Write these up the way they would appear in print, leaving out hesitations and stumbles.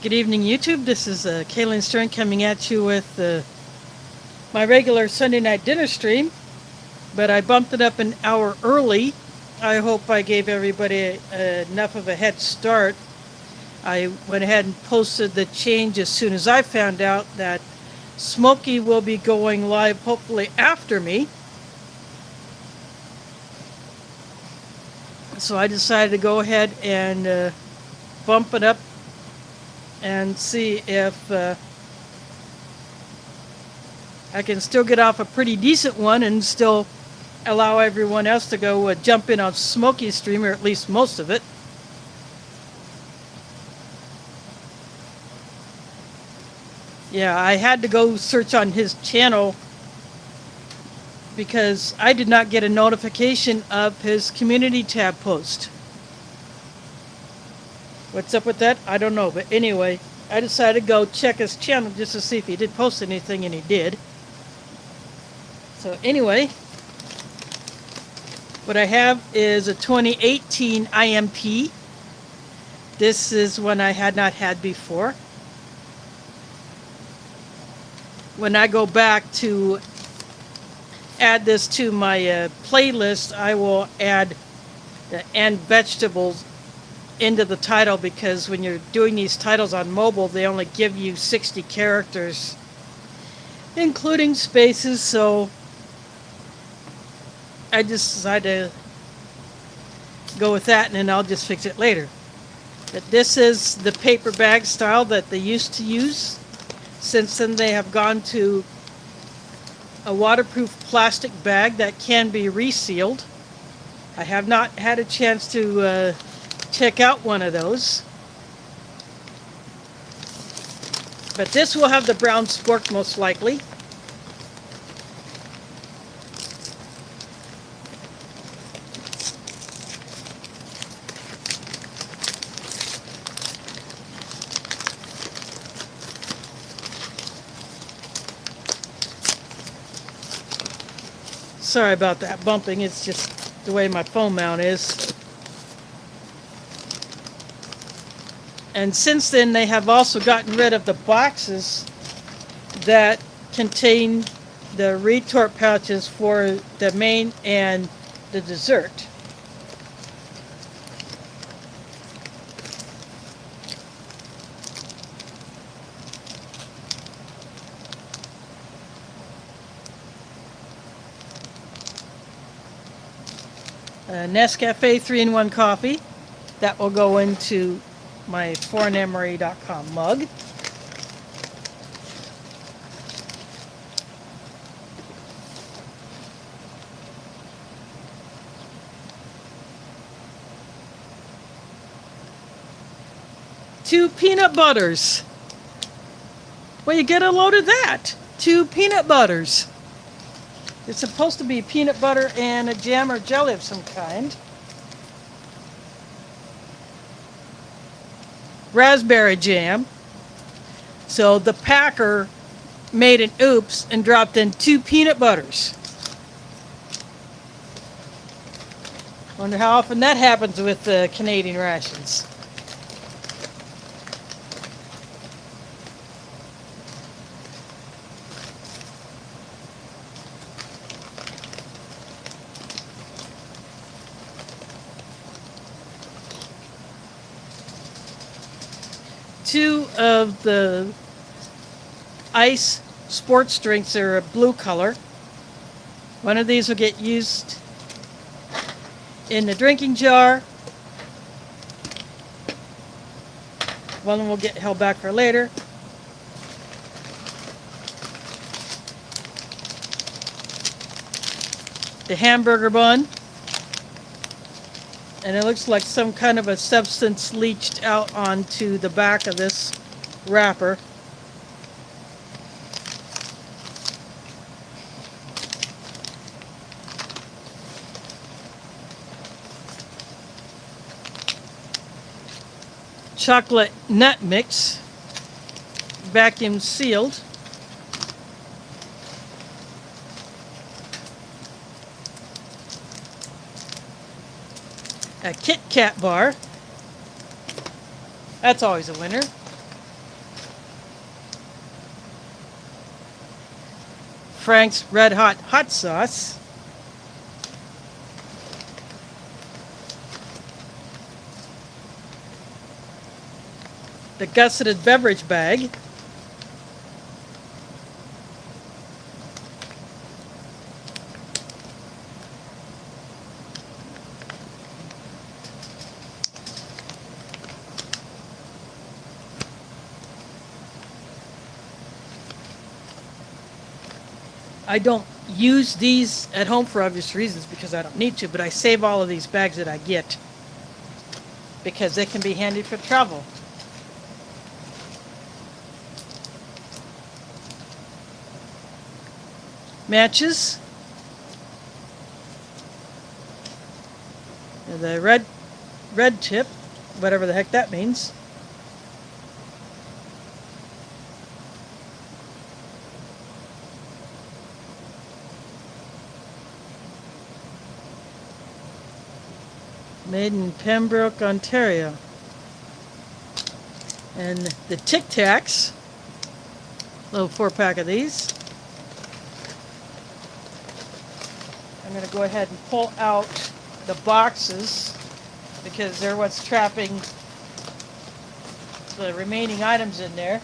Good evening, YouTube. This is Kaylin Stern coming at you with my regular Sunday night dinner stream, but I bumped it up an hour early. I hope I gave everybody enough of a head start. I went ahead and posted the change as soon as I found out that Smokey will be going live hopefully after me. So I decided to go ahead and bump it up and see if I can still get off a pretty decent one and still allow everyone else to go jump in on Smokey's stream, or at least most of it. Yeah, I had to go search on his channel because I did not get a notification of his community tab post. What's up with that? I don't know. But anyway, I decided to go check his channel just to see if he did post anything, and he did. So anyway, what I have is a 2018 IMP. This is one I had not had before. When I go back to add this to my playlist, I will add the and vegetables into the title, because when you're doing these titles on mobile, they only give you 60 characters, including spaces, so I just decided to go with that, and then I'll just fix it later. But this is the paper bag style that they used to use. Since then, they have gone to a waterproof plastic bag that can be resealed. I have not had a chance to check out one of those. But this will have the brown spork most likely. Sorry about that bumping, it's just the way my phone mount is. And since then, they have also gotten rid of the boxes that contain the retort pouches for the main and the dessert. Nescafe 3-in-1 coffee. That will go into my foreignemery.com mug. Two peanut butters. Well, you get a load of that. 2 peanut butters. It's supposed to be peanut butter and a jam or jelly of some kind. Raspberry jam. So the packer made an oops and dropped in 2 peanut butters. Wonder how often that happens with Canadian rations. Two of the ice sports drinks are a blue color. One of these will get used in the drinking jar. One will get held back for later. The hamburger bun. And it looks like some kind of a substance leached out onto the back of this wrapper. Chocolate nut mix, vacuum sealed. A Kit Kat bar. That's always a winner. Frank's Red Hot Sauce. The gusseted beverage bag. I don't use these at home for obvious reasons because I don't need to, but I save all of these bags that I get because they can be handy for travel. Matches. And the red tip, whatever the heck that means. Made in Pembroke, Ontario. And the Tic Tacs, little 4-pack of these. I'm going to go ahead and pull out the boxes because they're what's trapping the remaining items in there.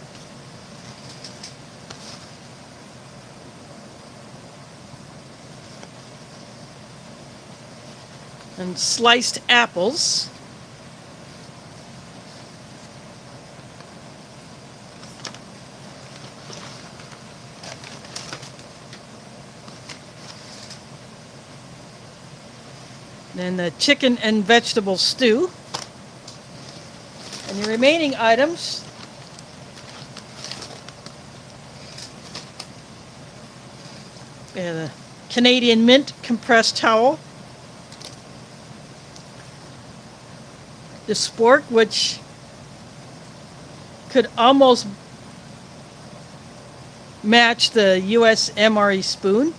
And sliced apples. Then the chicken and vegetable stew. And the remaining items the Canadian Mint compressed towel. The spork, which could almost match the US MRE spoon.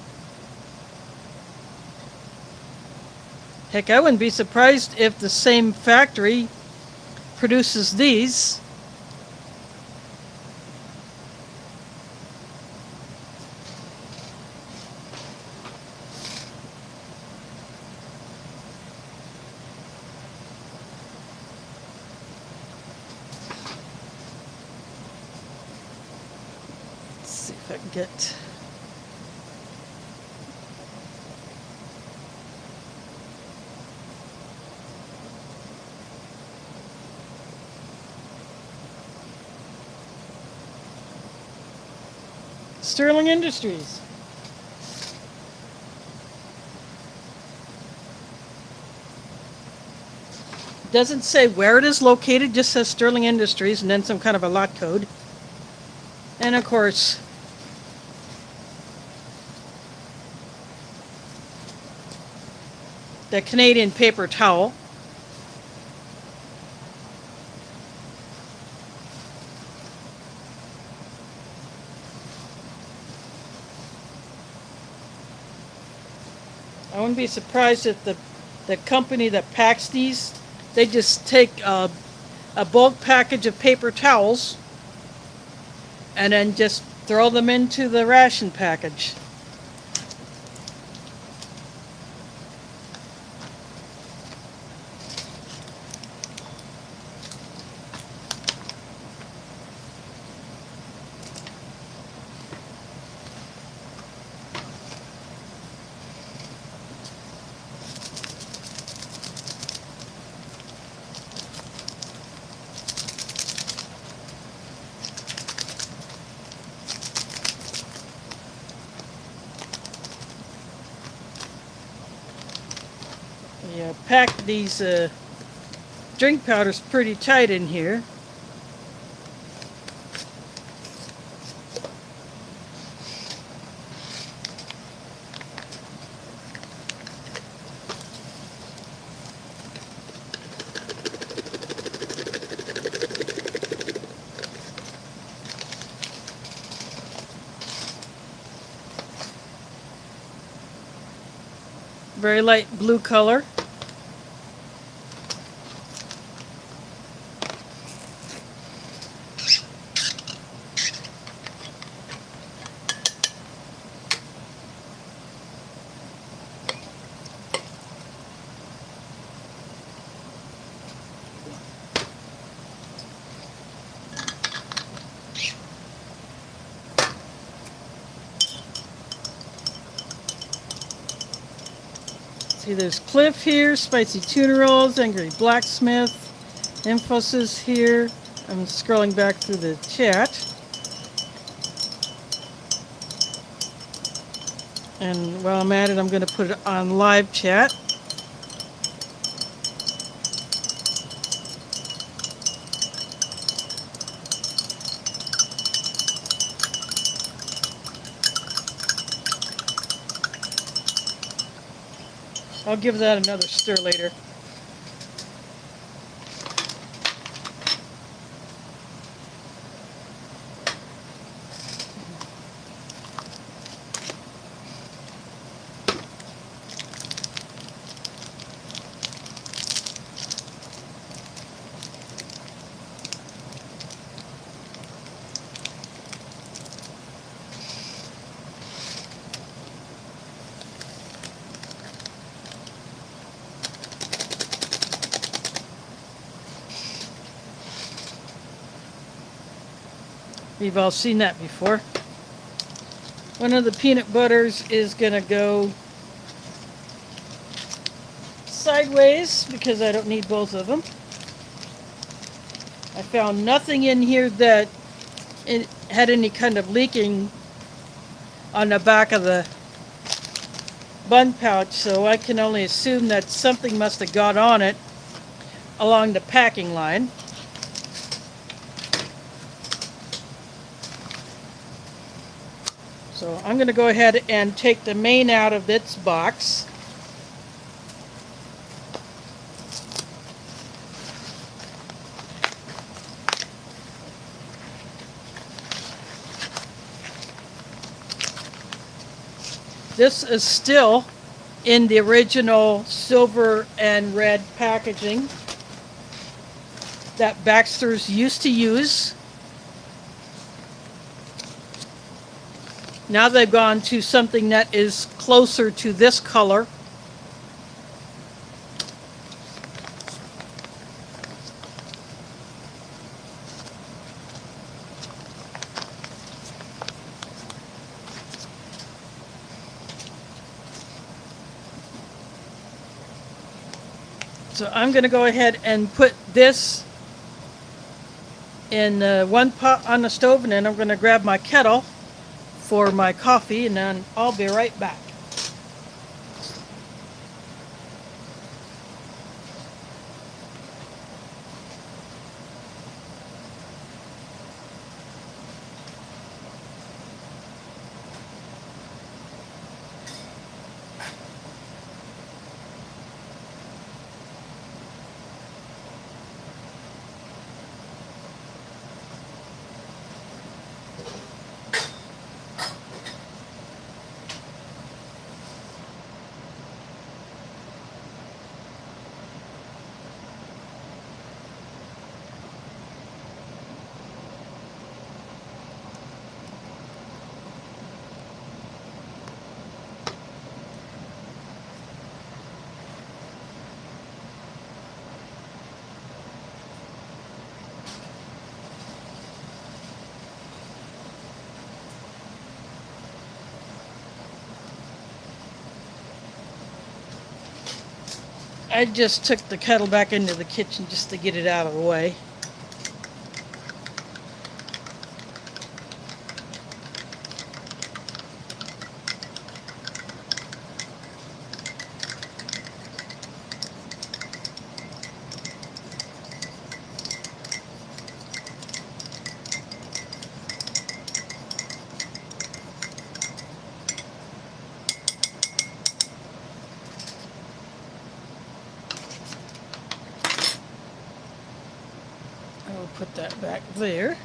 Heck, I wouldn't be surprised if the same factory produces these. Let's see if I can get... Sterling Industries. Doesn't say where it is located, just says Sterling Industries and then some kind of a lot code. And of course, the Canadian paper towel. I wouldn't be surprised if the company that packs these, they just take a bulk package of paper towels and then just throw them into the ration package. Yeah, pack these drink powders pretty tight in here. Very light blue color. See, there's Cliff here, Spicy Tuna Rolls, Angry Blacksmith, Infosys here. I'm scrolling back through the chat. And while I'm at it, I'm going to put it on live chat. I'll give that another stir later. We've all seen that before. One of the peanut butters is going to go sideways because I don't need both of them. I found nothing in here that it had any kind of leaking on the back of the bun pouch, so I can only assume that something must have got on it along the packing line. So I'm going to go ahead and take the main out of its box. This is still in the original silver and red packaging that Baxter's used to use. Now they've gone to something that is closer to this color. So I'm going to go ahead and put this in one pot on the stove, and then I'm going to grab my kettle for my coffee, and then I'll be right back. I just took the kettle back into the kitchen just to get it out of the way. Put that back there.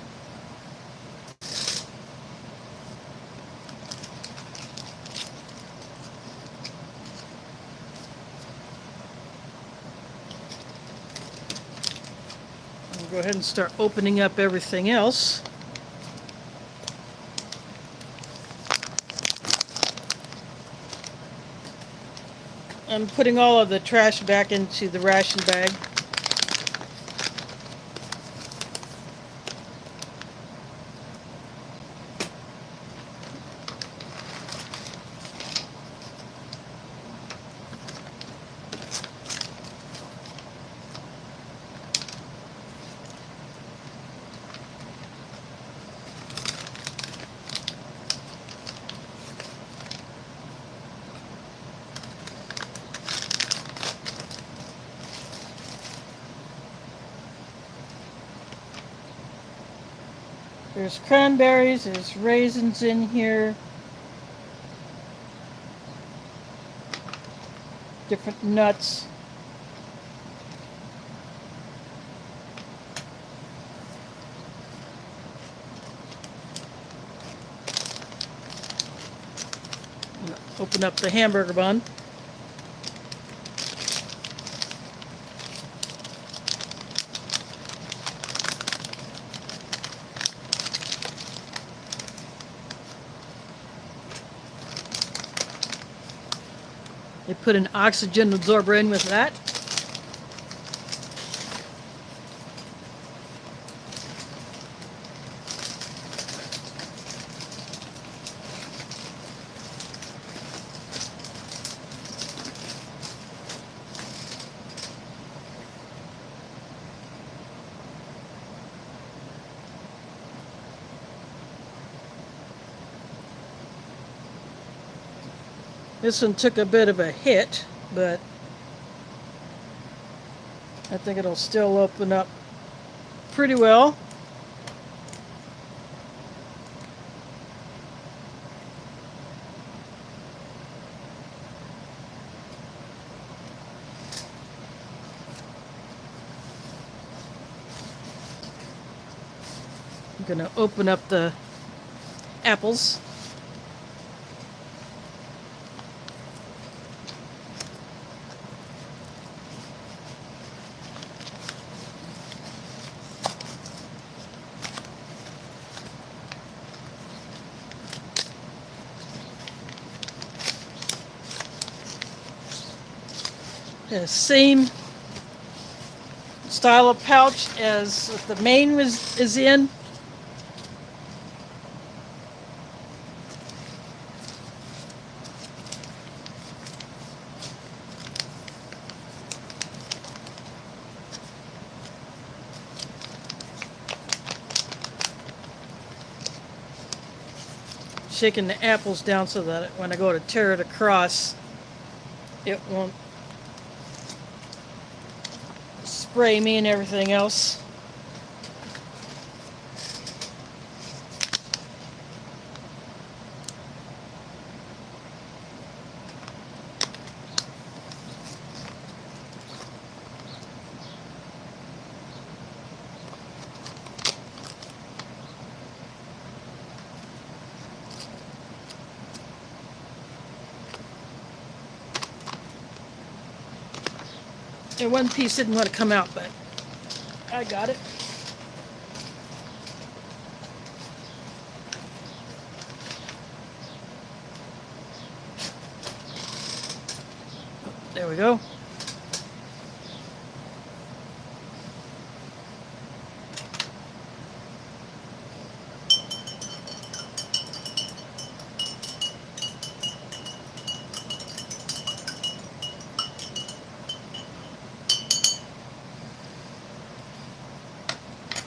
I'll go ahead and start opening up everything else. I'm putting all of the trash back into the ration bag. There's cranberries, there's raisins in here, different nuts. Open up the hamburger bun. They put an oxygen absorber in with that. This one took a bit of a hit, but I think it'll still open up pretty well. I'm going to open up the apples. The same style of pouch as the main is in. Shaking the apples down so that when I go to tear it across, it won't spray me and everything else. And one piece didn't want to come out, but I got it. There we go.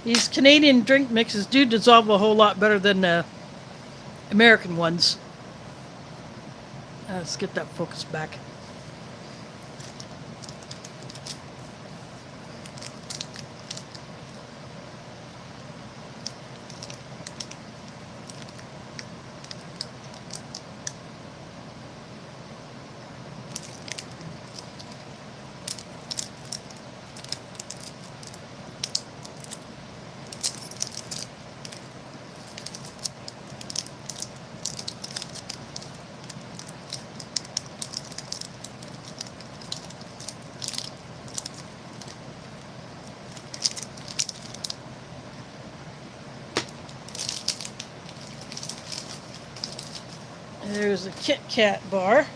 These Canadian drink mixes do dissolve a whole lot better than the American ones. Let's get that focus back. There's a Kit Kat bar.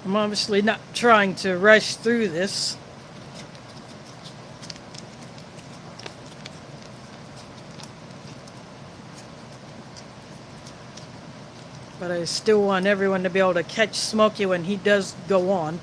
I'm obviously not trying to rush through this. But I still want everyone to be able to catch Smokey when he does go on.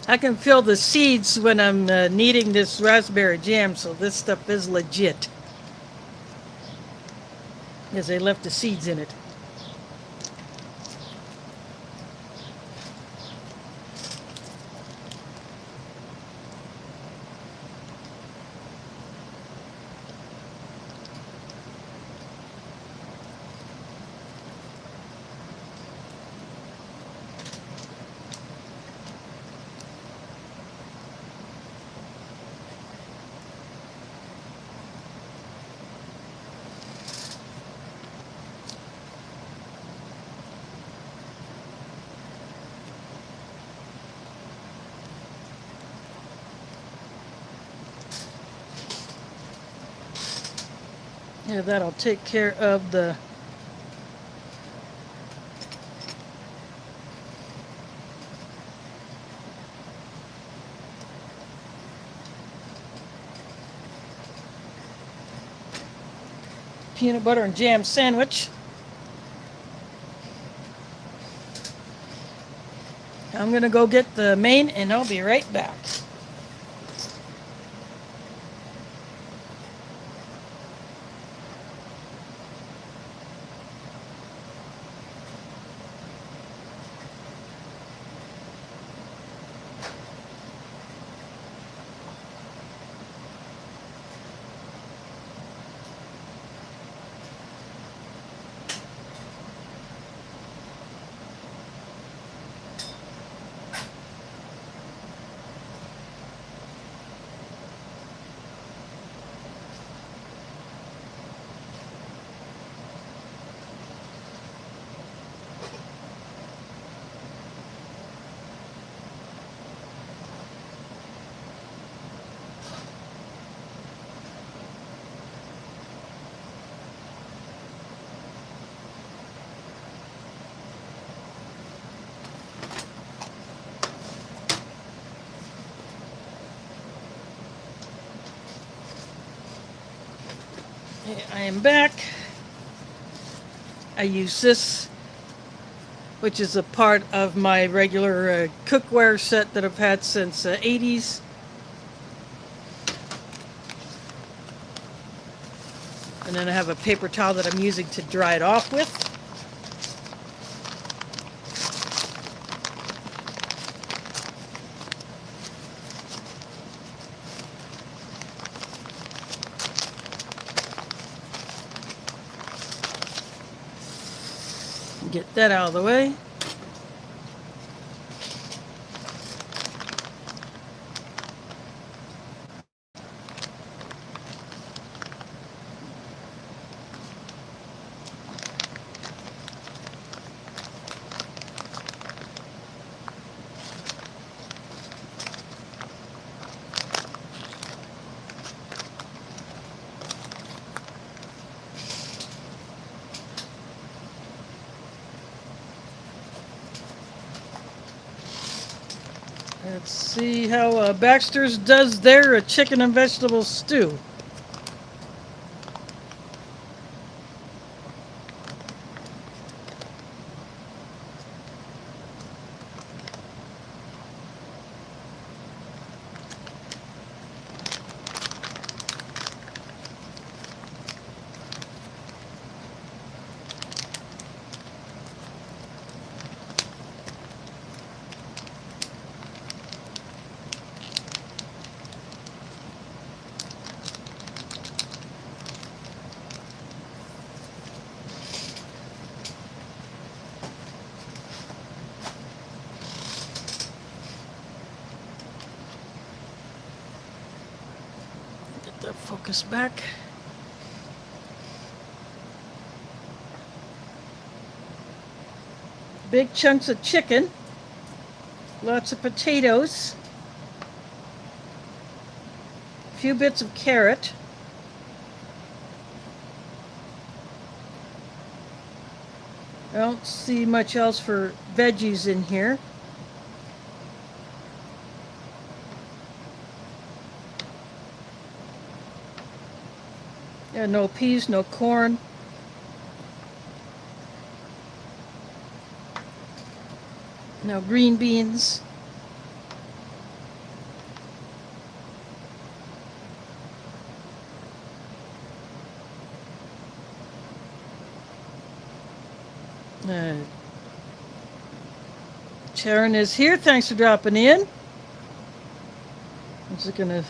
I can feel the seeds when I'm kneading this raspberry jam, so this stuff is legit. Because they left the seeds in it. Yeah, that'll take care of the peanut butter and jam sandwich. I'm gonna go get the main and I'll be right back. Okay, I am back. I use this, which is a part of my regular cookware set that I've had since the 80s. And then I have a paper towel that I'm using to dry it off with. Get that out of the way. Let's see how Baxter's does their chicken and vegetable stew. Get that focus back. Big chunks of chicken, lots of potatoes, a few bits of carrot, I don't see much else for veggies in here. Yeah, no peas, no corn. No green beans. Sharon is here. Thanks for dropping in. Is it gonna?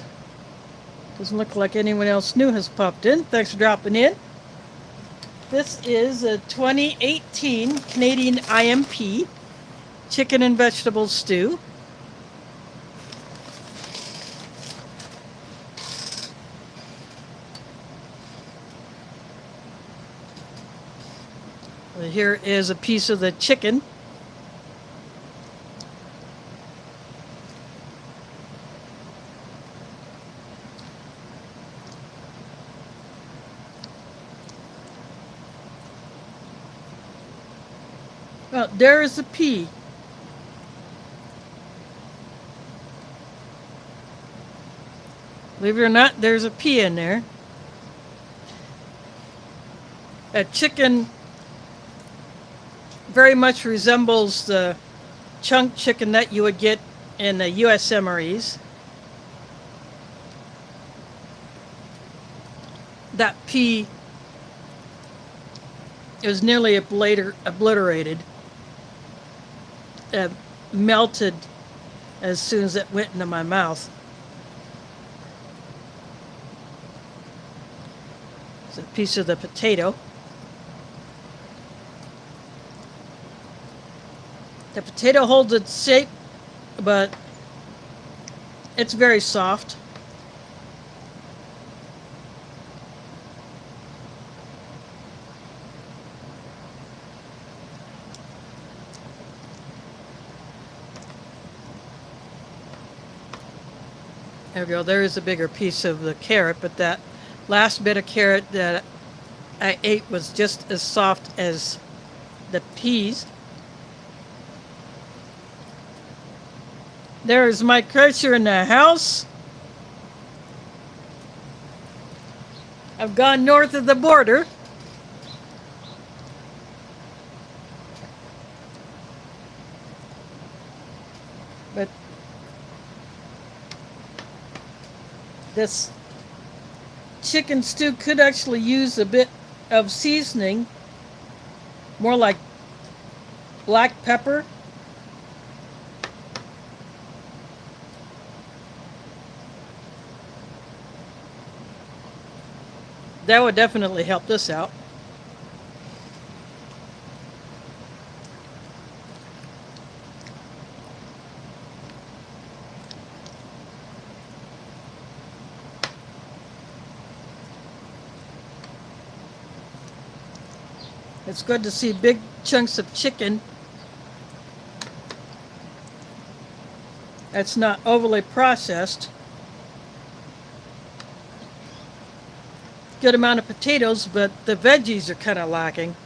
Doesn't look like anyone else new has popped in. Thanks for dropping in. This is a 2018 Canadian IMP chicken and vegetable stew. Here is a piece of the chicken. Well, there is a pea. Believe it or not, there's a pea in there. A chicken very much resembles the chunk chicken that you would get in the USMREs. That pea is nearly obliterated. Melted as soon as it went into my mouth. It's a piece of the potato. The potato holds its shape, but it's very soft. There we go. There is a bigger piece of the carrot, but that last bit of carrot that I ate was just as soft as the peas. There is Mike Kreischer in the house. I've gone north of the border. But this chicken stew could actually use a bit of seasoning, more like black pepper. That would definitely help this out. It's good to see big chunks of chicken that's not overly processed. Good amount of potatoes, but the veggies are kind of lacking.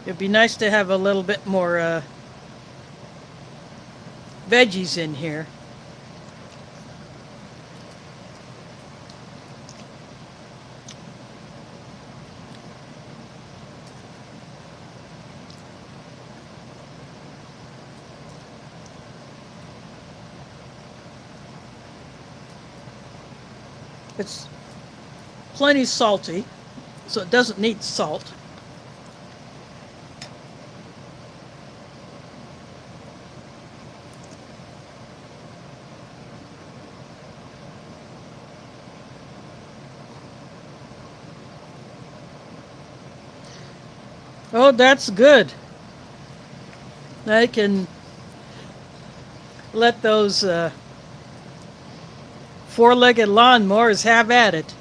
It'd be nice to have a little bit more veggies in here. It's plenty salty, so it doesn't need salt. Oh, that's good. I can let those four-legged lawnmowers have at it.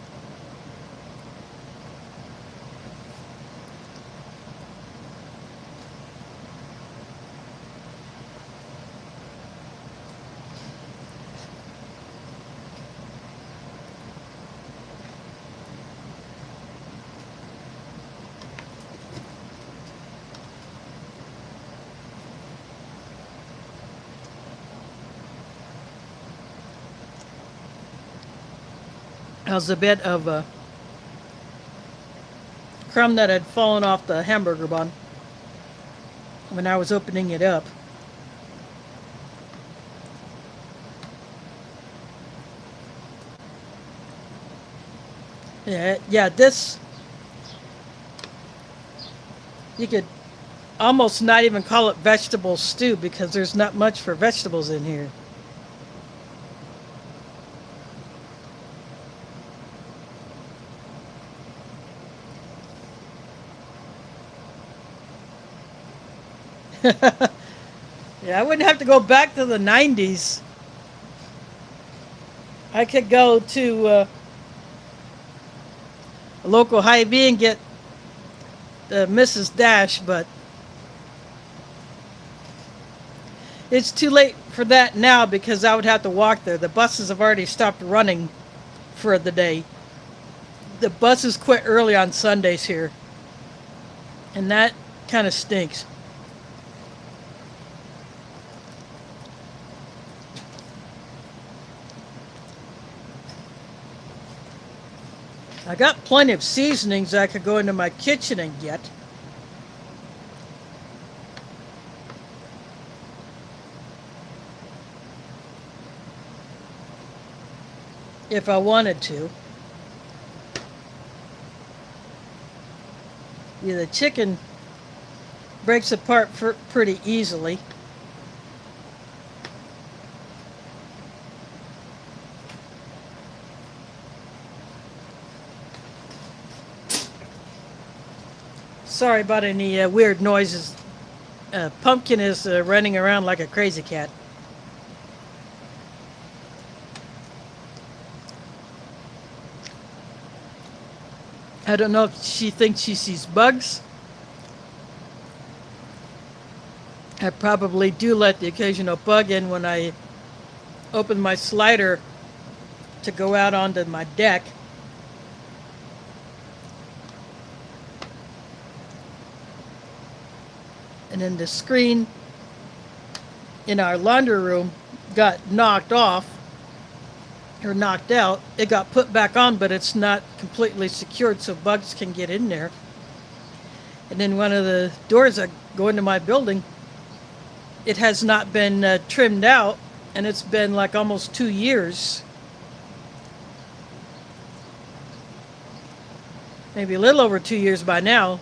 That was a bit of a crumb that had fallen off the hamburger bun when I was opening it up. Yeah, this, you could almost not even call it vegetable stew because there's not much for vegetables in here. Yeah, I wouldn't have to go back to the 90s. I could go to a local Hy-Vee and get the Mrs. Dash, but it's too late for that now because I would have to walk there. The buses have already stopped running for the day. The buses quit early on Sundays here, and that kind of stinks. I got plenty of seasonings I could go into my kitchen and get. If I wanted to. Yeah, the chicken breaks apart pretty easily. Sorry about any weird noises. Pumpkin is running around like a crazy cat. I don't know if she thinks she sees bugs. I probably do let the occasional bug in when I open my slider to go out onto my deck. And then the screen in our laundry room got knocked off or knocked out. It got put back on, but it's not completely secured so bugs can get in there. And then one of the doors that go into my building, it has not been trimmed out, and it's been like almost 2 years. Maybe a little over 2 years by now.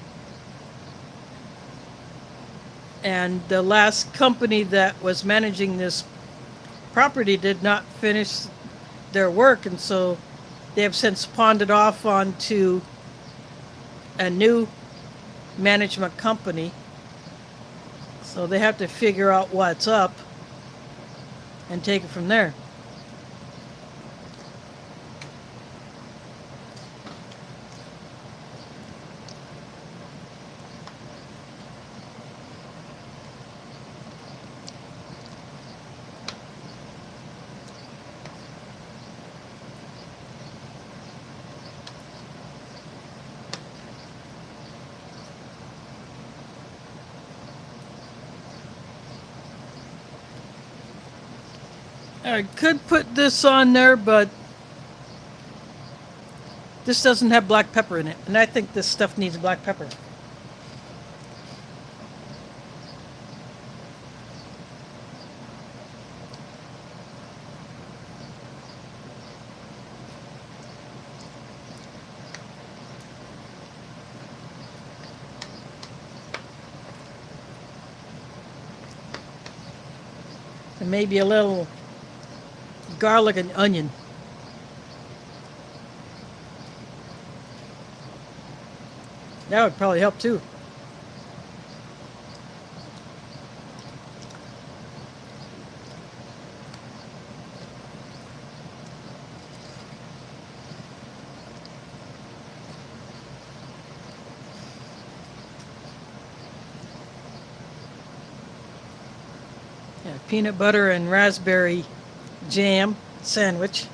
And the last company that was managing this property did not finish their work, and so they have since pawned it off onto a new management company. So they have to figure out what's up and take it from there. I could put this on there, but this doesn't have black pepper in it, and I think this stuff needs black pepper. And maybe a little garlic and onion. That would probably help too. Yeah, peanut butter and raspberry jam sandwich.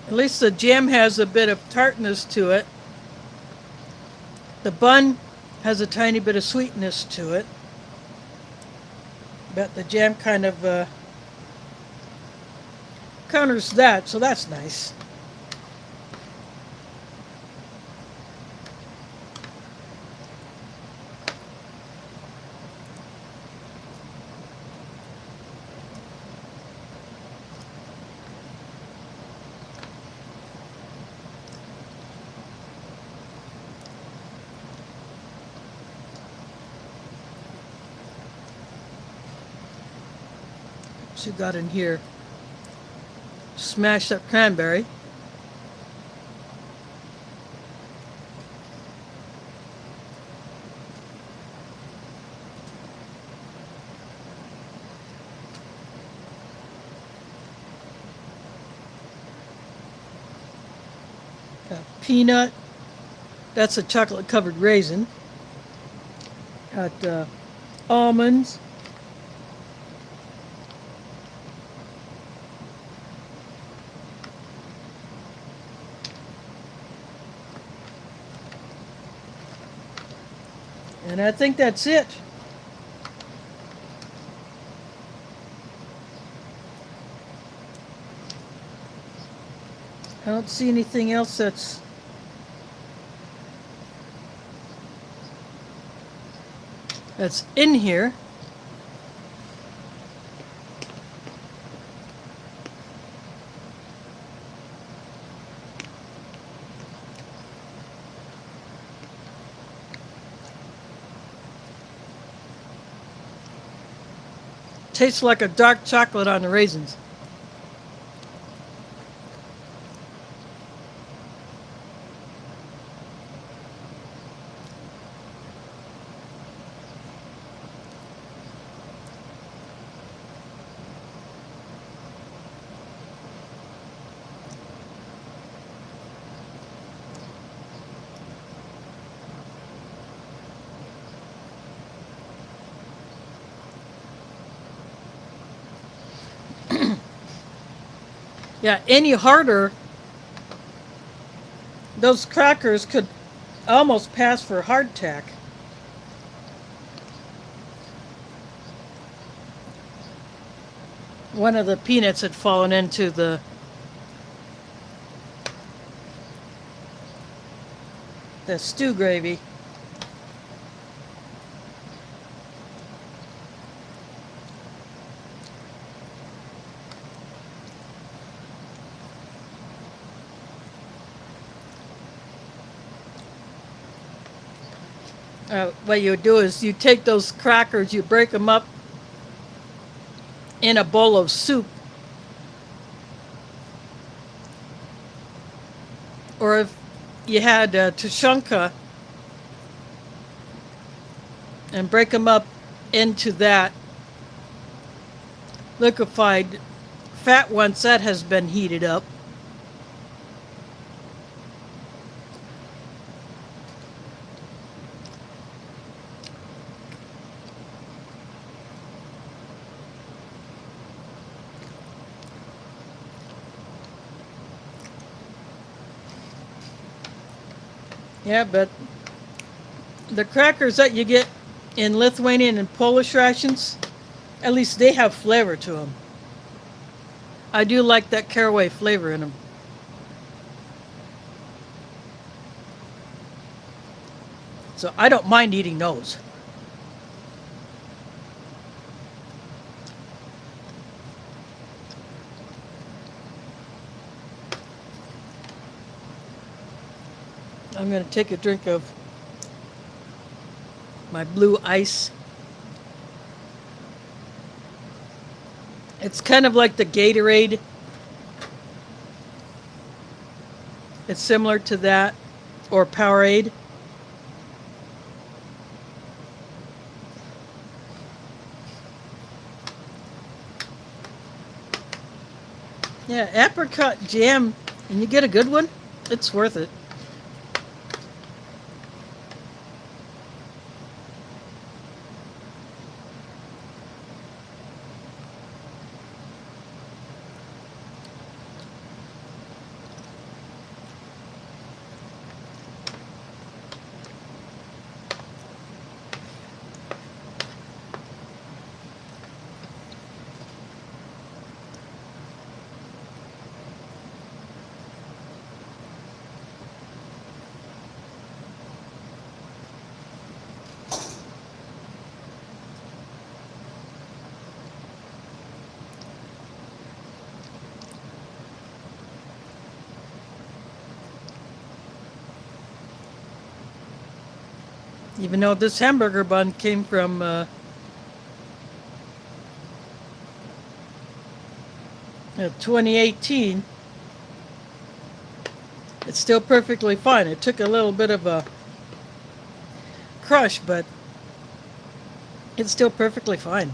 At least the jam has a bit of tartness to it. The bun has a tiny bit of sweetness to it. But the jam kind of counters that, so that's nice. What you got in here? Smashed up cranberry. Got peanut. That's a chocolate covered raisin. Got almonds. And I think that's it. I don't see anything else that's in here. Tastes like a dark chocolate on the raisins. Yeah, any harder, those crackers could almost pass for hardtack. One of the peanuts had fallen into the stew gravy. What you do is you take those crackers, you break them up in a bowl of soup. Or if you had tushunka, and break them up into that liquefied fat once that has been heated up. Yeah, but the crackers that you get in Lithuanian and Polish rations, at least they have flavor to them. I do like that caraway flavor in them. So I don't mind eating those. I'm going to take a drink of my blue ice. It's kind of like the Gatorade. It's similar to that, or Powerade. Yeah, apricot jam, and you get a good one, it's worth it. Even though this hamburger bun came from 2018, it's still perfectly fine. It took a little bit of a crush, but it's still perfectly fine.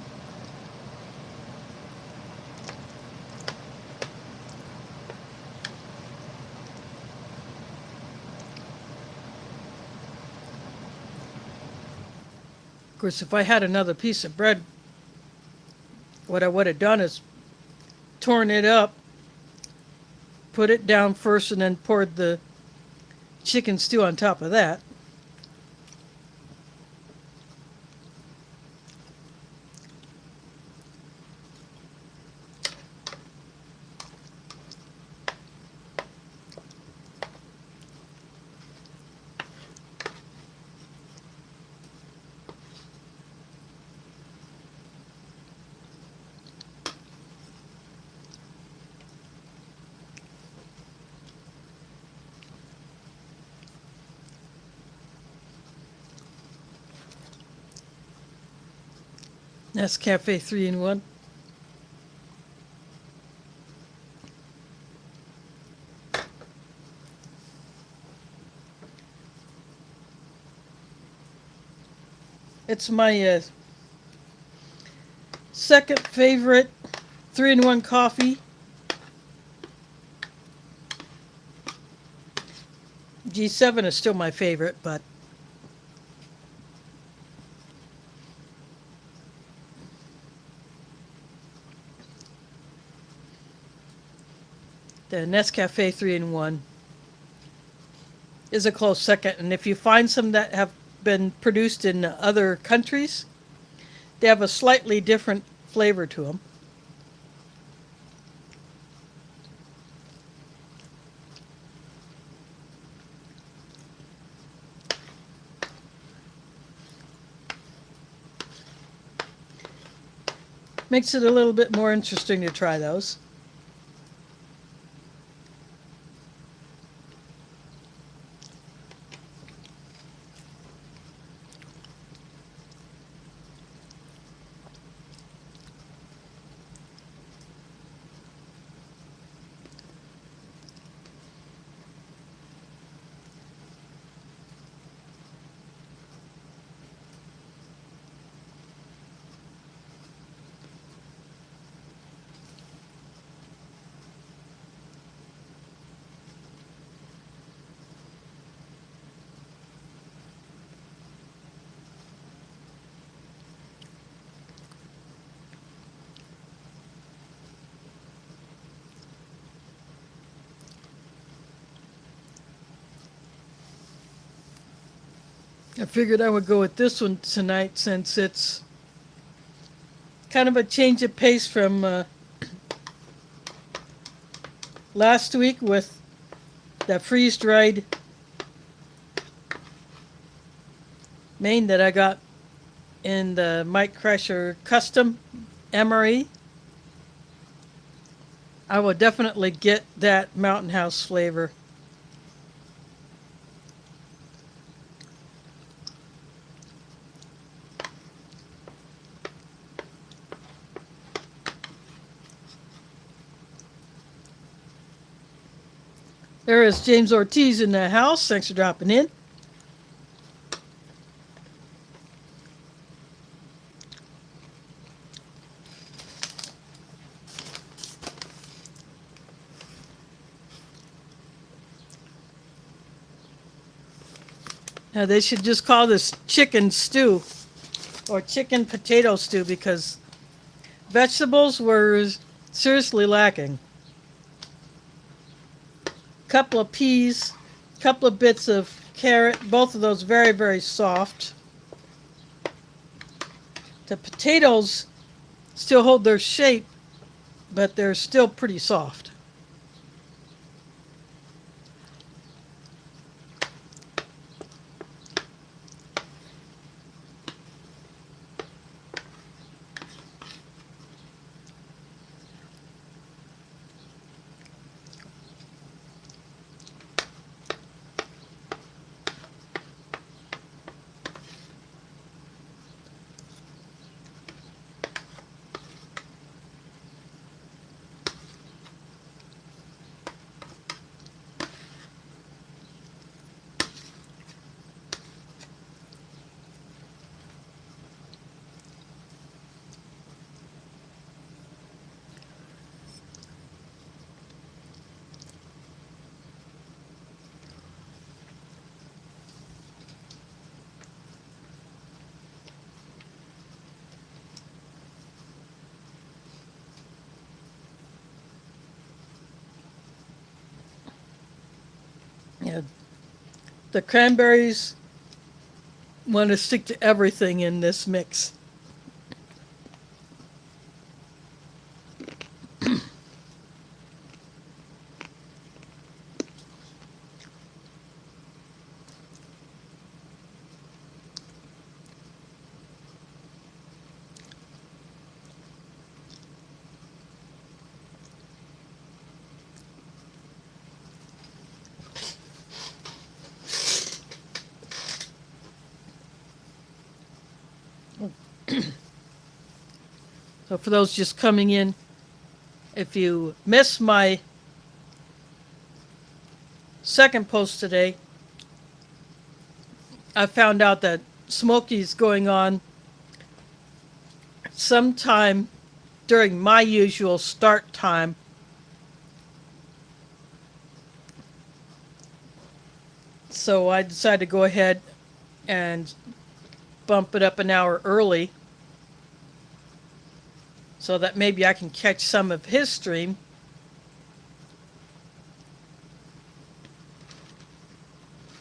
Of course, if I had another piece of bread, what I would have done is torn it up, put it down first, and then poured the chicken stew on top of that. Nescafe 3-in-1. It's my second favorite 3-in-1 coffee. G7 is still my favorite, but the Nescafe 3-in-1 is a close second. And if you find some that have been produced in other countries, they have a slightly different flavor to them. Makes it a little bit more interesting to try those. I figured I would go with this one tonight since it's kind of a change of pace from last week with that freeze-dried main that I got in the Mike Crusher Custom MRE. I will definitely get that Mountain House flavor. There is James Ortiz in the house. Thanks for dropping in. Now they should just call this chicken stew or chicken potato stew because vegetables were seriously lacking. Couple of peas, couple of bits of carrot, both of those very, very soft. The potatoes still hold their shape, but they're still pretty soft. Yeah, the cranberries want to stick to everything in this mix. So for those just coming in, if you missed my second post today, I found out that Smokey's going on sometime during my usual start time. So I decided to go ahead and bump it up an hour early so that maybe I can catch some of his stream.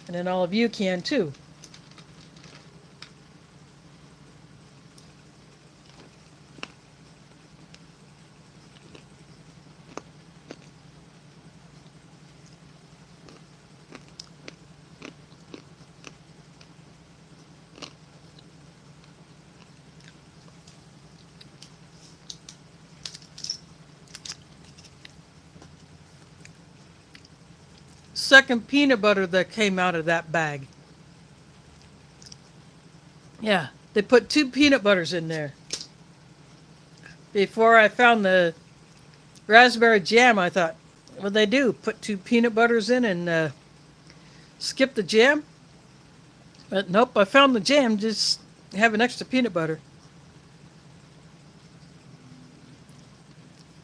And then all of you can too. Second peanut butter that came out of that bag. Yeah, they put 2 peanut butters in there. Before I found the raspberry jam, I thought, what'd they do? Put 2 peanut butters in and skip the jam? But nope, I found the jam, just have an extra peanut butter.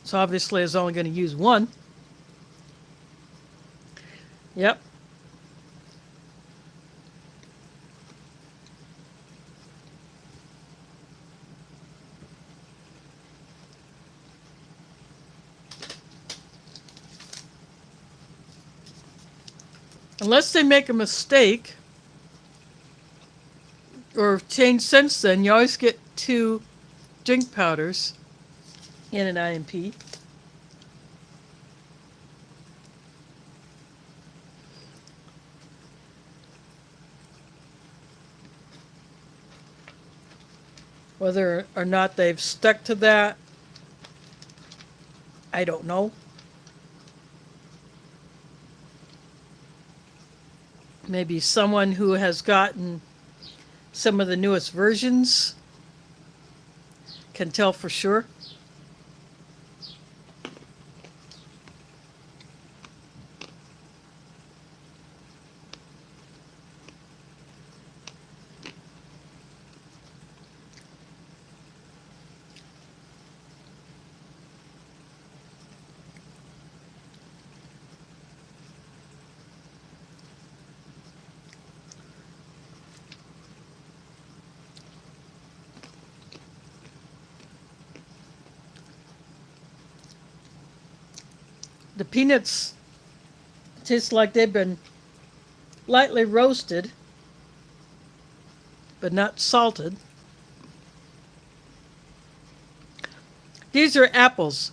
So obviously I was only going to use one. Yep. Unless they make a mistake or changed since then. You always get 2 drink powders in an IMP. Whether or not they've stuck to that, I don't know. Maybe someone who has gotten some of the newest versions can tell for sure. The peanuts taste like they've been lightly roasted, but not salted. These are apples.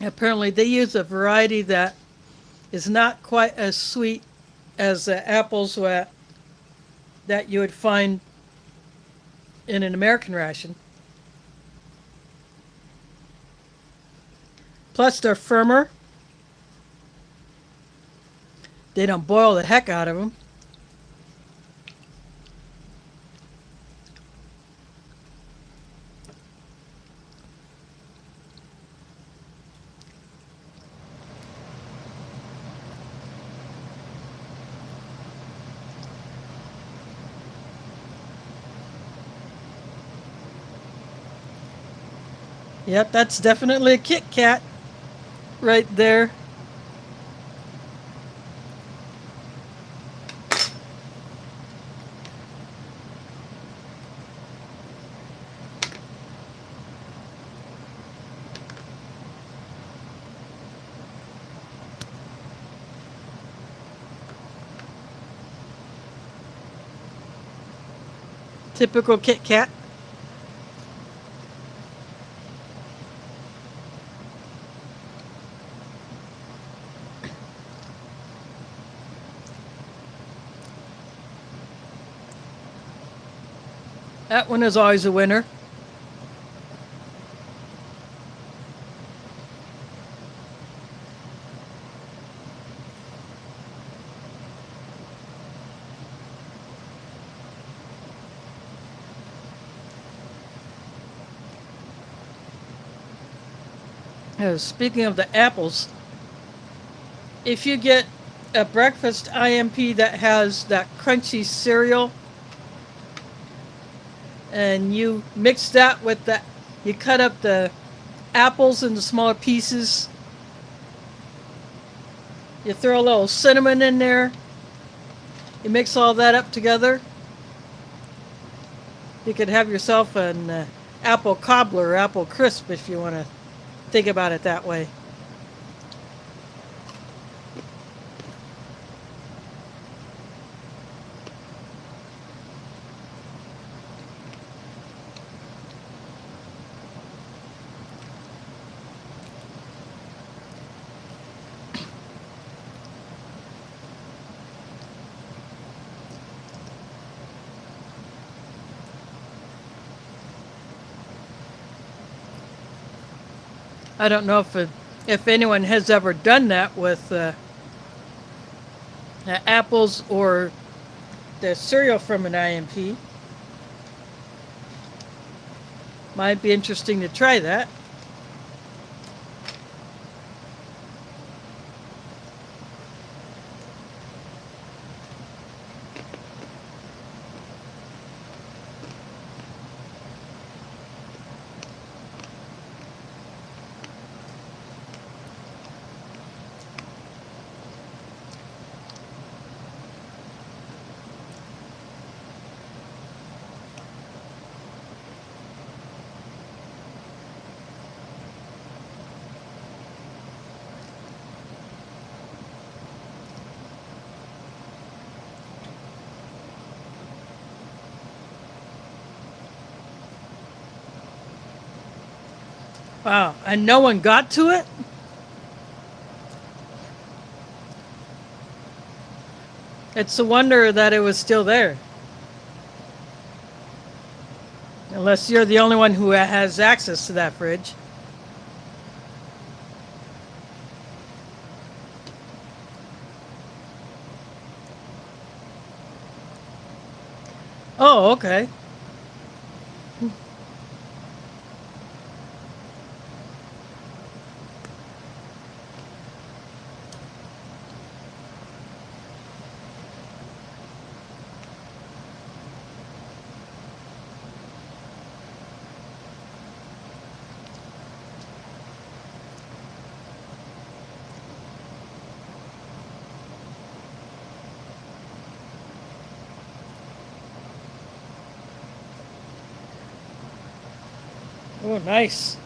Apparently they use a variety that is not quite as sweet as the apples that you would find in an American ration. Plus they're firmer. They don't boil the heck out of them. Yep, that's definitely a Kit Kat right there. Typical Kit Kat. That one is always a winner. Speaking of the apples, if you get a breakfast IMP that has that crunchy cereal and you mix that with that, you cut up the apples into smaller pieces, you throw a little cinnamon in there, you mix all that up together, you could have yourself an apple cobbler or apple crisp if you want to think about it that way. I don't know if anyone has ever done that with apples or the cereal from an IMP. Might be interesting to try that. Wow. And no one got to it? It's a wonder that it was still there. Unless you're the only one who has access to that fridge. Oh, okay. Oh, nice.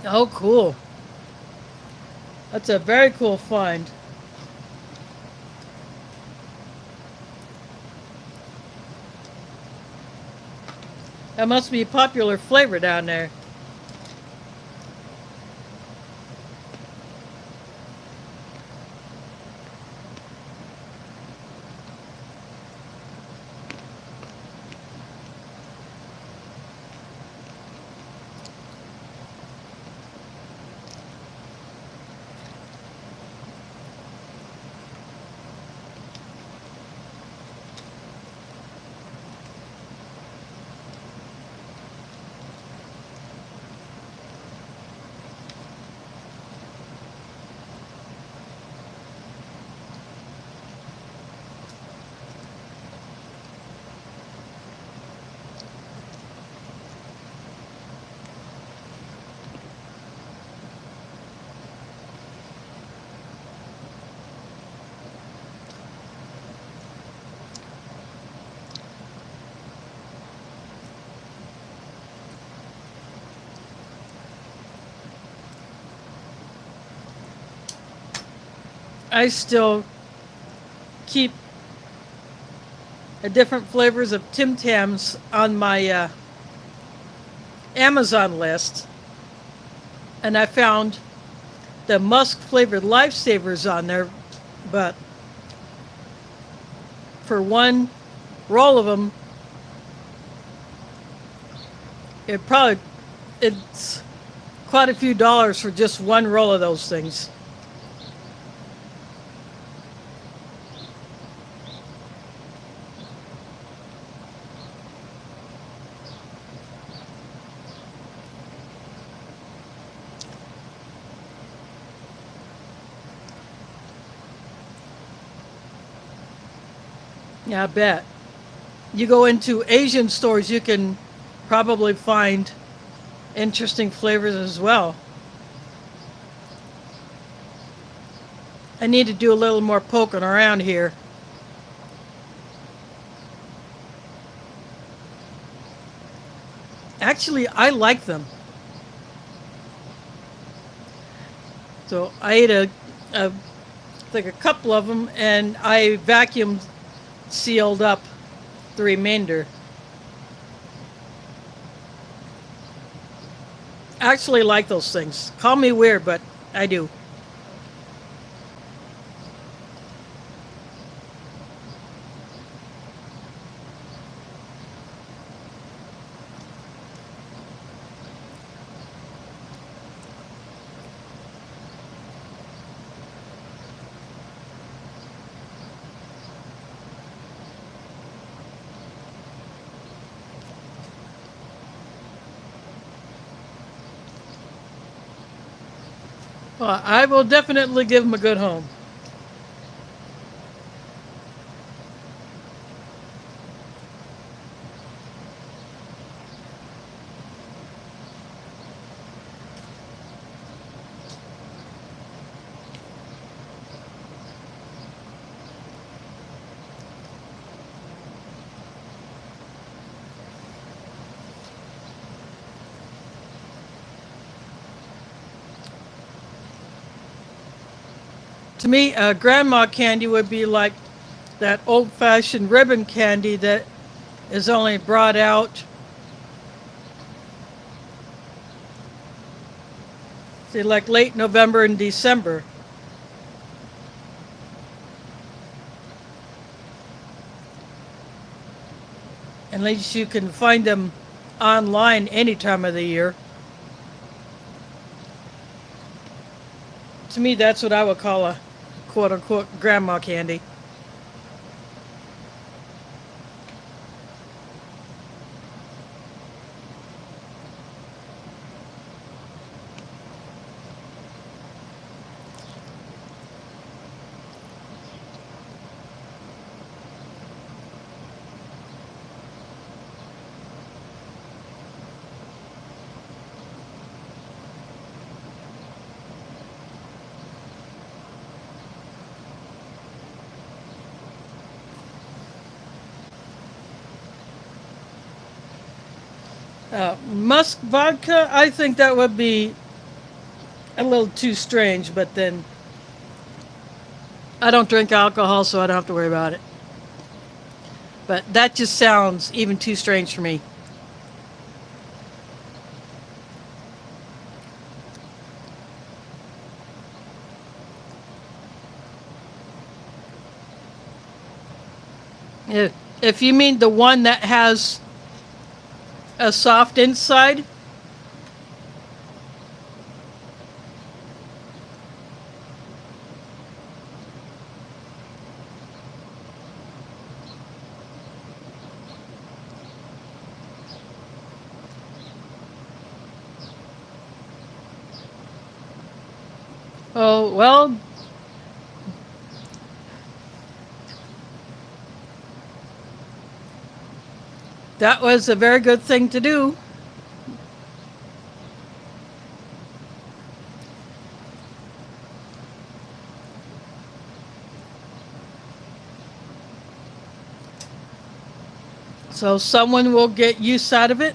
Oh, cool. That's a very cool find. That must be a popular flavor down there. I still keep different flavors of Tim Tams on my Amazon list, and I found the musk flavored lifesavers on there, but for one roll of them, it's quite a few dollars for just one roll of those things. Yeah, I bet. You go into Asian stores, you can probably find interesting flavors as well. I need to do a little more poking around here. Actually, I like them. So I ate a like a couple of them, and I vacuum sealed up the remainder. I actually like those things. Call me weird, but I do. Well, I will definitely give them a good home. To me, grandma candy would be like that old fashioned ribbon candy that is only brought out, say, like late November and December. At least you can find them online any time of the year. To me, that's what I would call a quote unquote grandma candy. Musk vodka, I think that would be a little too strange, but then I don't drink alcohol, so I don't have to worry about it. But that just sounds even too strange for me. If you mean the one that has a soft inside, oh, well, that was a very good thing to do. So someone will get use out of it.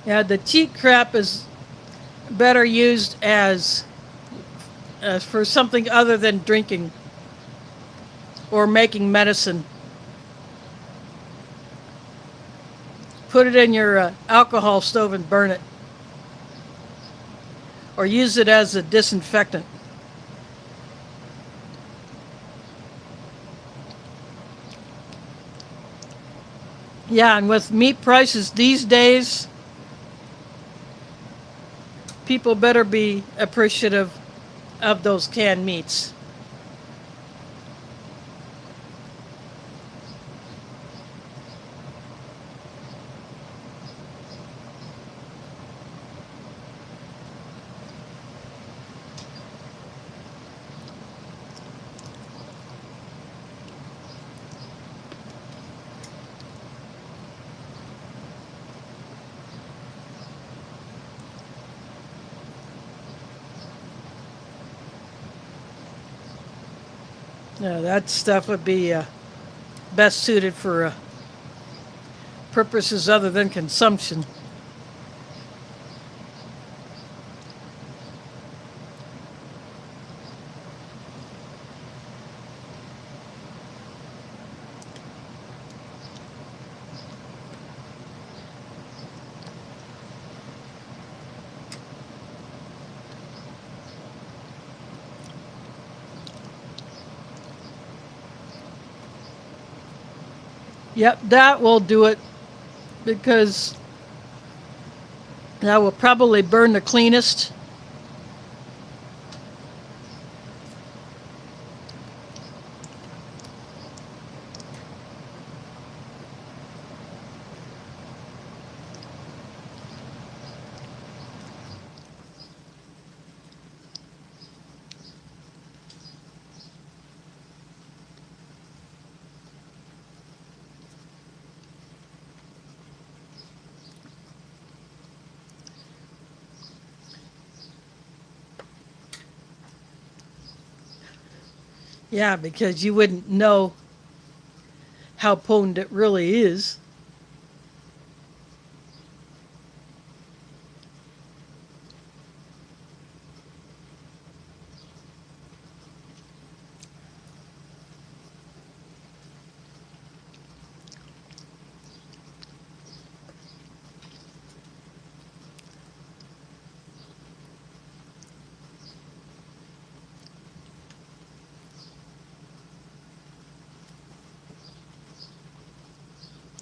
Yeah, the cheap crap is better used as for something other than drinking or making medicine. Put it in your alcohol stove and burn it, or use it as a disinfectant. Yeah, and with meat prices these days, people better be appreciative of those canned meats. Yeah, that stuff would be best suited for purposes other than consumption. Yep, that will do it because that will probably burn the cleanest. Yeah, because you wouldn't know how potent it really is.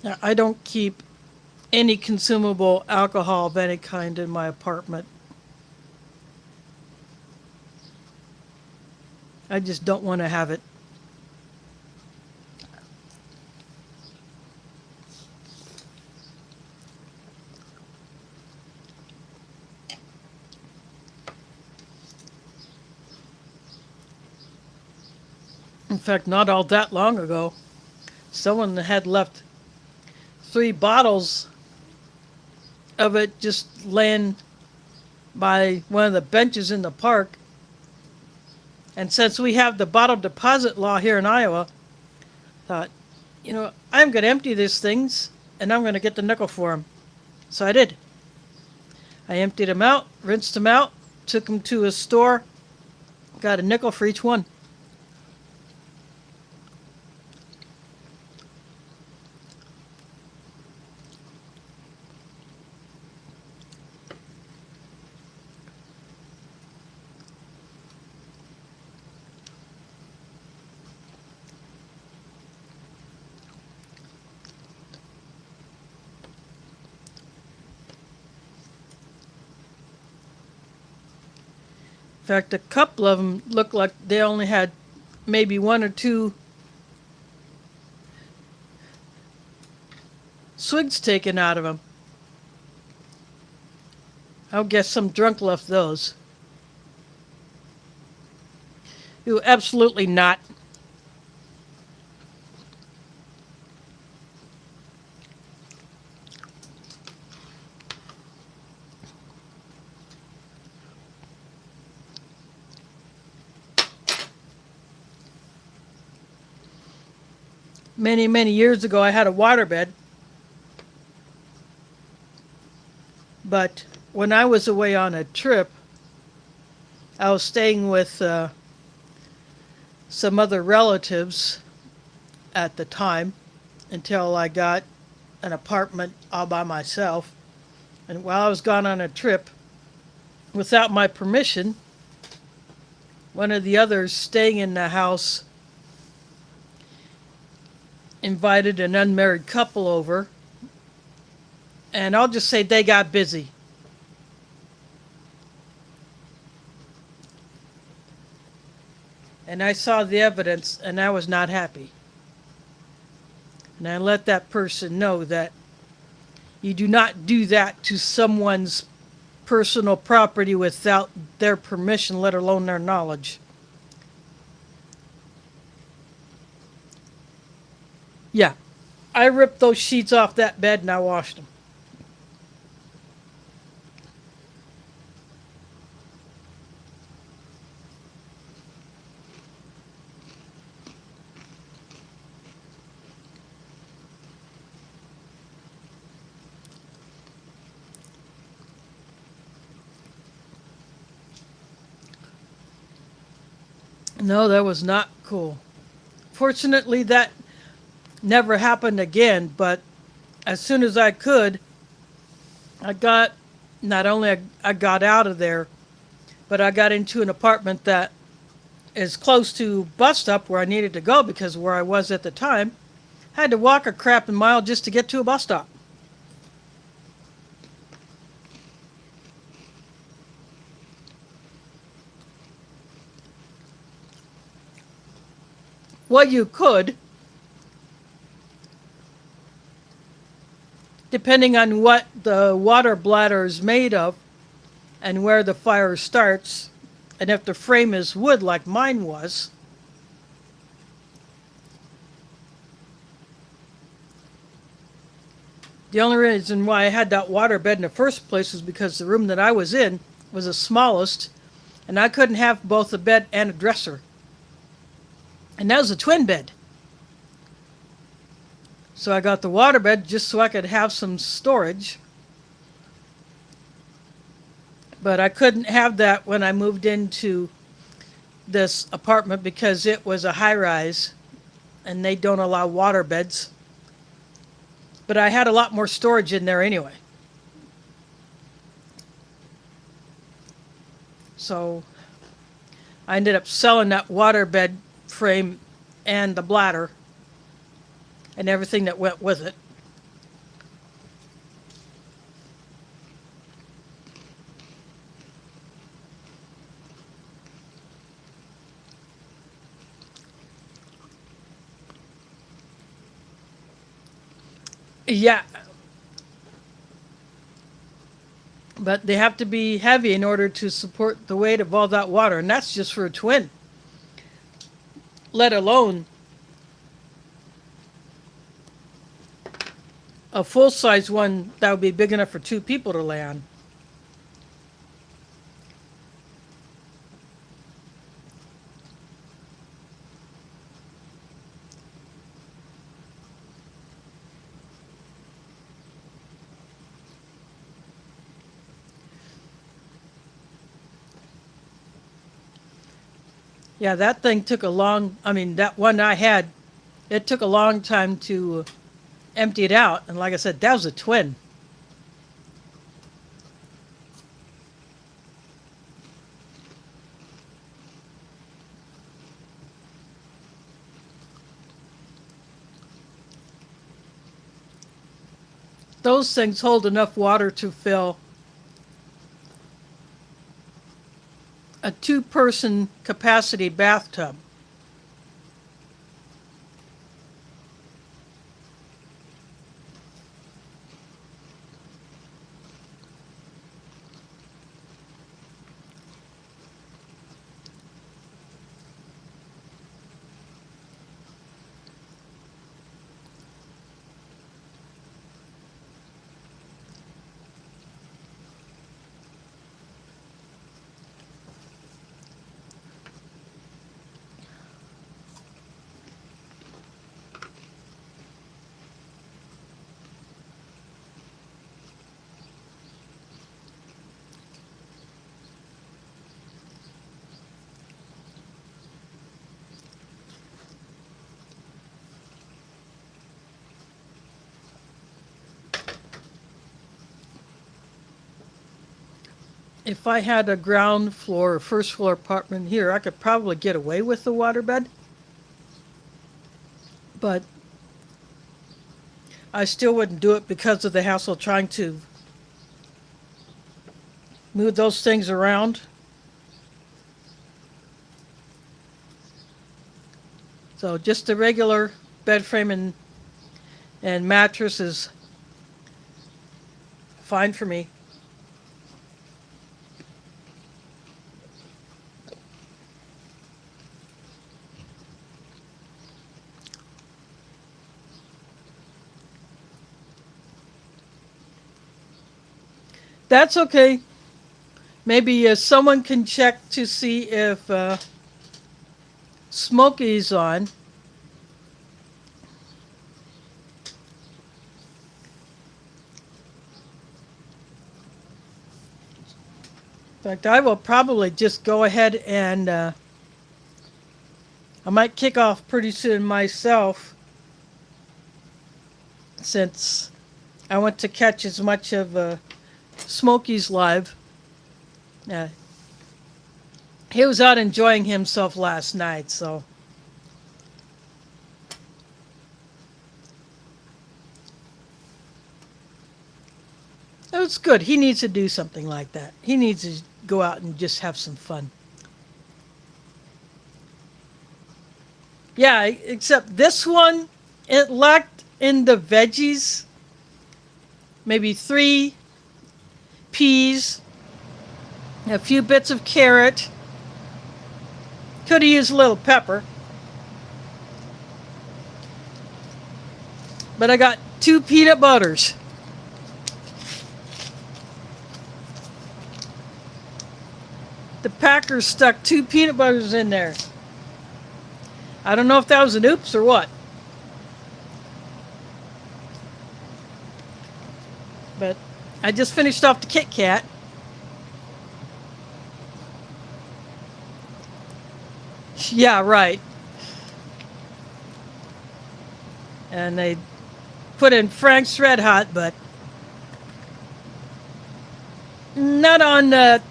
Now, I don't keep any consumable alcohol of any kind in my apartment. I just don't want to have it. In fact, not all that long ago, someone had left 3 bottles of it just laying by one of the benches in the park. And since we have the bottle deposit law here in Iowa, thought, I'm going to empty these things and I'm going to get the nickel for them. So I did. I emptied them out, rinsed them out, took them to a store, got a nickel for each one. In fact, a couple of them looked like they only had maybe 1 or 2 swigs taken out of them. I'll guess some drunk left those. You absolutely not. Many, many years ago, I had a waterbed. But when I was away on a trip, I was staying with some other relatives at the time until I got an apartment all by myself. And while I was gone on a trip, without my permission, one of the others staying in the house invited an unmarried couple over, and I'll just say they got busy. And I saw the evidence, and I was not happy. And I let that person know that you do not do that to someone's personal property without their permission, let alone their knowledge. Yeah, I ripped those sheets off that bed and I washed them. No, that was not cool. Fortunately, that never happened again, but as soon as I could, I got, not only I got out of there, but I got into an apartment that is close to bus stop where I needed to go because where I was at the time, I had to walk a crap mile just to get to a bus stop. Well, you could, depending on what the water bladder is made of and where the fire starts, and if the frame is wood like mine was. The only reason why I had that water bed in the first place was because the room that I was in was the smallest, and I couldn't have both a bed and a dresser. And that was a twin bed. So I got the water bed just so I could have some storage. But I couldn't have that when I moved into this apartment because it was a high rise and they don't allow water beds. But I had a lot more storage in there anyway. So I ended up selling that water bed frame and the bladder and everything that went with it. Yeah, but they have to be heavy in order to support the weight of all that water, and that's just for a twin, let alone a full-size one that would be big enough for two people to lay on. Yeah, that thing took a long, I mean, that one I had, it took a long time to empty it out. And like I said, that was a twin. Those things hold enough water to fill a two-person capacity bathtub. If I had a ground floor or first floor apartment here, I could probably get away with the waterbed. But I still wouldn't do it because of the hassle trying to move those things around. So just a regular bed frame and mattress is fine for me. That's okay. Maybe someone can check to see if Smokey's on. In fact, I will probably just go ahead and I might kick off pretty soon myself since I want to catch as much of Smokey's live. He was out enjoying himself last night, so. It was good. He needs to do something like that. He needs to go out and just have some fun. Yeah, except this one, it lacked in the veggies. Maybe 3 peas, a few bits of carrot. Could have used a little pepper. But I got 2 peanut butters. The Packers stuck 2 peanut butters in there. I don't know if that was an oops or what. But I just finished off the Kit Kat. Yeah, right. And they put in Frank's Red Hot, but not on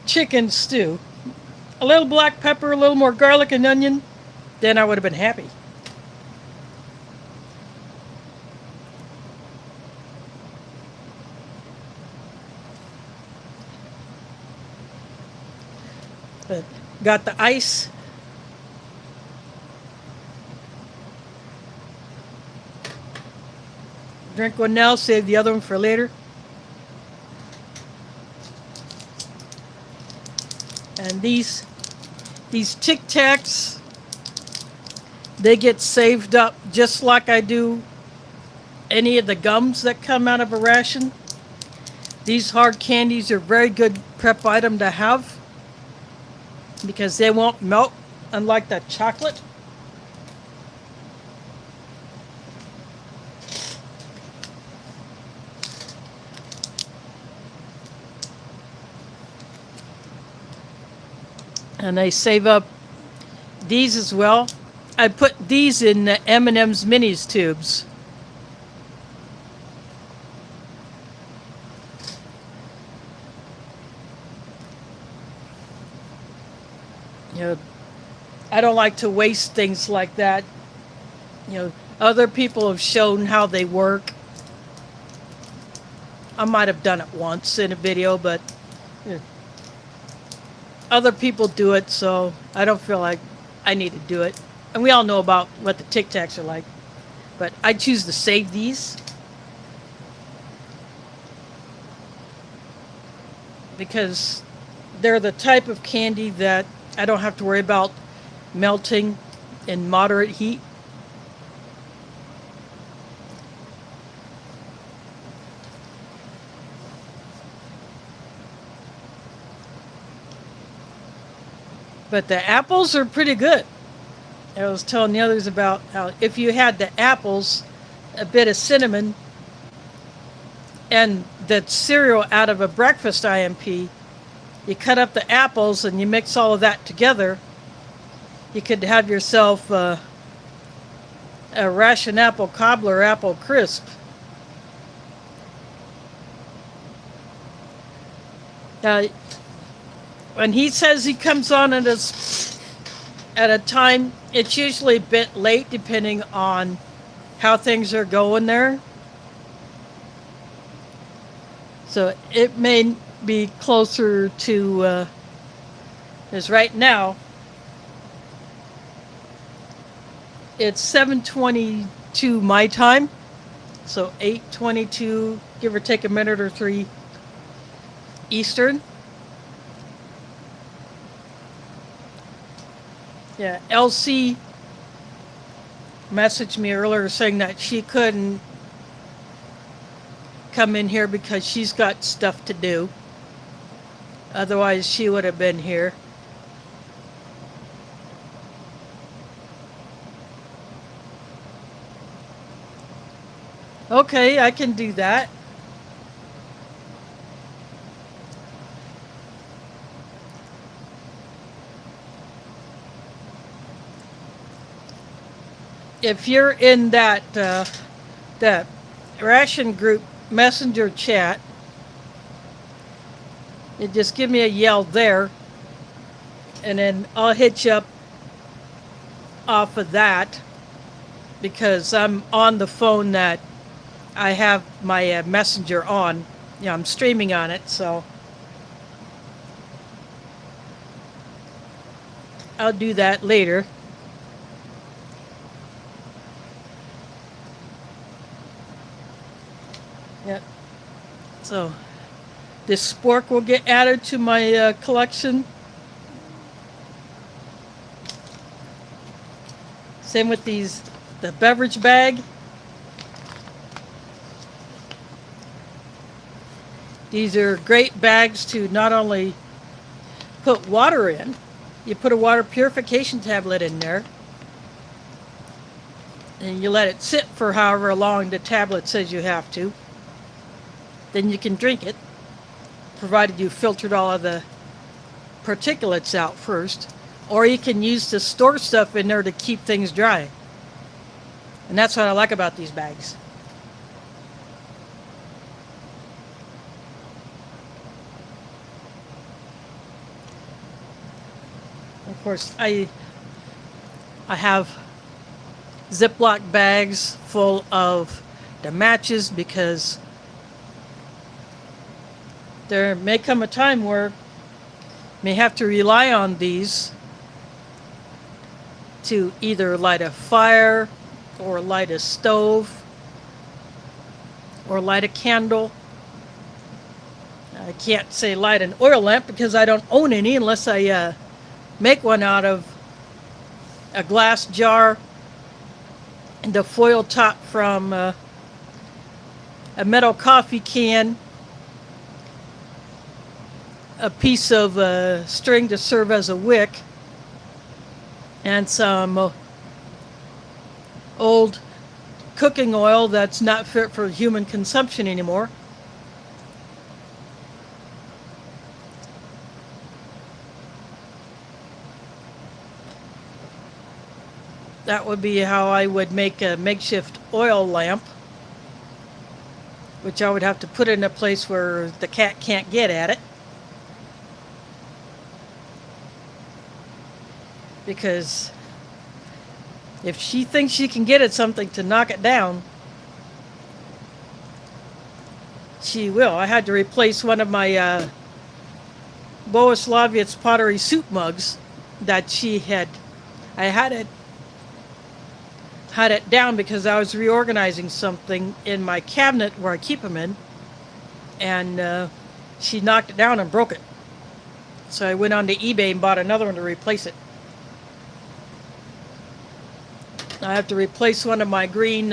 chicken stew. A little black pepper, a little more garlic and onion, then I would have been happy. But got the ice. Drink one now, save the other one for later. And these Tic Tacs, they get saved up just like I do any of the gums that come out of a ration. These hard candies are a very good prep item to have because they won't melt, unlike that chocolate. And I save up these as well. I put these in the M&M's Minis tubes. You know, I don't like to waste things like that. You know, other people have shown how they work. I might have done it once in a video, but you know, other people do it, so I don't feel like I need to do it. And we all know about what the Tic Tacs are like. But I choose to save these because they're the type of candy that I don't have to worry about melting in moderate heat. But the apples are pretty good. I was telling the others about how if you had the apples, a bit of cinnamon, and the cereal out of a breakfast IMP, you cut up the apples and you mix all of that together, you could have yourself a Ration apple cobbler apple crisp. When he says he comes on at a time, it's usually a bit late depending on how things are going there. So it may be closer to, because right now, it's 7:22 my time, so 8:22, give or take a minute or three Eastern. Yeah, LC messaged me earlier saying that she couldn't come in here because she's got stuff to do. Otherwise, she would have been here. Okay, I can do that. If you're in that Ration group messenger chat, you just give me a yell there, and then I'll hit you up off of that because I'm on the phone that I have my messenger on. You know, I'm streaming on it, so I'll do that later. Yep. So this spork will get added to my collection. Same with the beverage bag. These are great bags to not only put water in, You put a water purification tablet in there, and you let it sit for however long the tablet says you have to. Then you can drink it, provided you filtered all of the particulates out first. Or you can use to store stuff in there to keep things dry. And that's what I like about these bags. Of course, I have Ziploc bags full of the matches because there may come a time where may have to rely on these to either light a fire or light a stove or light a candle. I can't say light an oil lamp because I don't own any unless I make one out of a glass jar and the foil top from a metal coffee can, a piece of string to serve as a wick, and some old cooking oil that's not fit for human consumption anymore. That would be how I would make a makeshift oil lamp, which I would have to put in a place where the cat can't get at it. Because if she thinks she can get at something to knock it down, she will. I had to replace one of my Bohuslaviet's pottery soup mugs that she had. I had it down because I was reorganizing something in my cabinet where I keep them in, and she knocked it down and broke it. So I went on to eBay and bought another one to replace it. I have to replace one of my green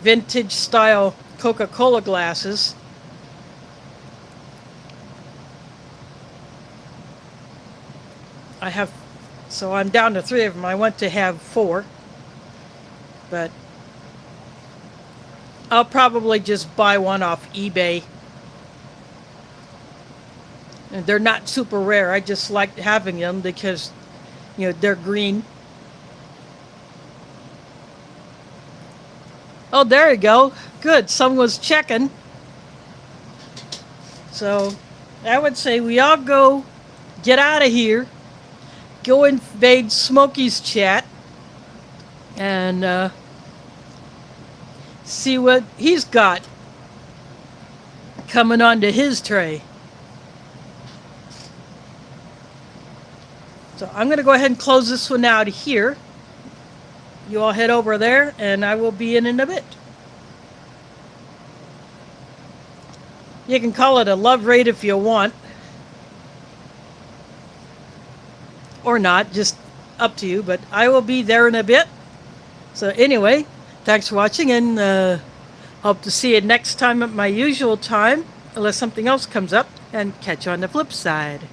vintage style Coca-Cola glasses. So I'm down to 3 of them. I want to have 4, but I'll probably just buy one off eBay. And they're not super rare. I just like having them because, they're green. Oh, there you go. Good. Someone was checking. So I would say we all go get out of here. Go invade Smokey's chat and see what he's got coming onto his tray. So I'm going to go ahead and close this one out here. You all head over there, and I will be in a bit. You can call it a love raid if you want. Or not, just up to you, but I will be there in a bit. So anyway, thanks for watching, and hope to see you next time at my usual time, unless something else comes up, and catch you on the flip side.